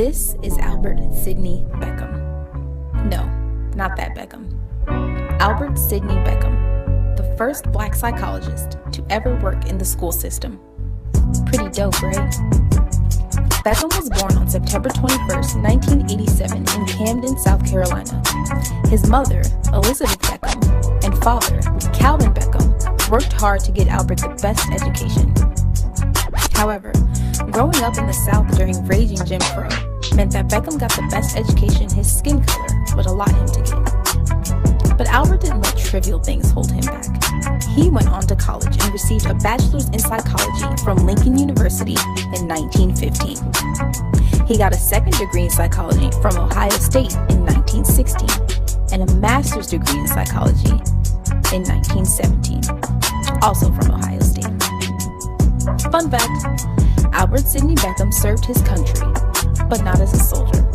This is Albert Sidney Beckham. No, not that Beckham. Albert Sidney Beckham, the first black psychologist to ever work in the school system. Pretty dope, right? Beckham was born on September 21st, 1987 in Camden, South Carolina. His mother, Elizabeth Beckham, and father, Calvin Beckham, worked hard to get Albert the best education. However, growing up in the South during raging Jim Crow meant that Beckham got the best education his skin color would allow him to get. But Albert didn't let trivial things hold him back. He went on to college and received a bachelor's in psychology from Lincoln University in 1915. He got a second degree in psychology from Ohio State in 1916 and a master's degree in psychology in 1917, also from Ohio State. Fun fact, Albert Sidney Beckham served his country, but not as a soldier,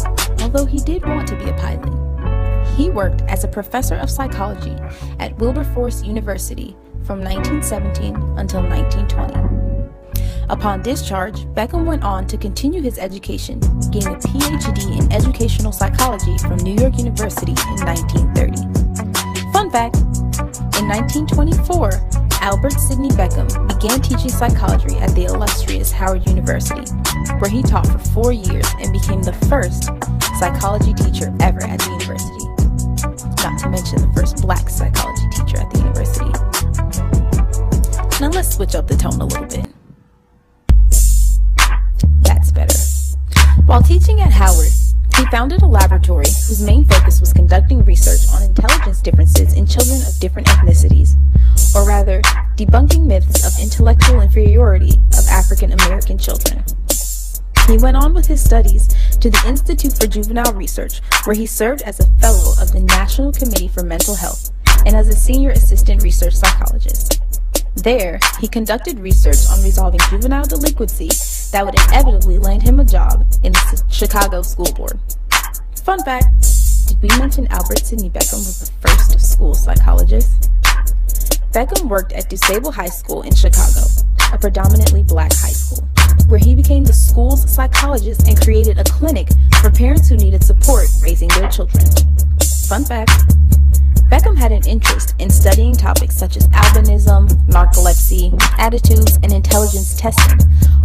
although he did want to be a pilot. He worked as a professor of psychology at Wilberforce University from 1917 until 1920. Upon discharge, Beckham went on to continue his education, gaining a PhD in educational psychology from New York University in 1930. Fun fact, in 1924, Albert Sidney Beckham began teaching psychology at the illustrious Howard University, where he taught for 4 years and became the first psychology teacher ever at the university. Not to mention the first black psychology teacher at the university. Now let's switch up the tone a little bit. That's better. While teaching at Howard, he founded a laboratory whose main focus was conducting research on intelligence differences in children of different ethnicities, or rather, debunking myths of intellectual inferiority of African American children. He went on with his studies to the Institute for Juvenile Research, where he served as a fellow of the National Committee for Mental Health and as a senior assistant research psychologist. There, he conducted research on resolving juvenile delinquency that would inevitably land him a job in the Chicago School Board. Fun fact, did we mention Albert Sidney Beckham was the first school psychologist? Beckham worked at DuSable High School in Chicago, a predominantly black high school, where he became the school's psychologist and created a clinic for parents who needed support raising their children. Fun fact, Beckham had an interest in studying topics such as albinism, narcolepsy, attitudes, and intelligence testing,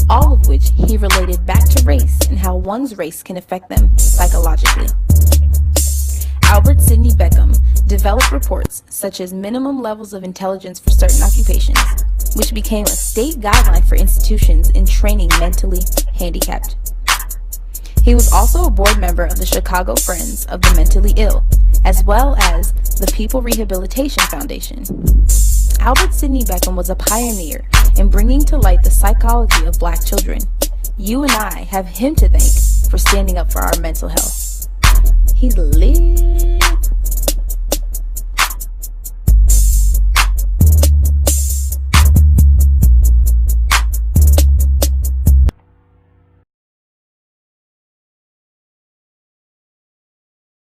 all of which he related back to race and how one's race can affect them psychologically. Albert Sidney Beckham developed reports such as minimum levels of intelligence for certain occupations, which became a state guideline for institutions in training mentally handicapped. He was also a board member of the Chicago Friends of the Mentally Ill, as well as the People Rehabilitation Foundation. Albert Sidney Beckham was a pioneer in bringing to light the psychology of black children. You and I have him to thank for standing up for our mental health. He's lit.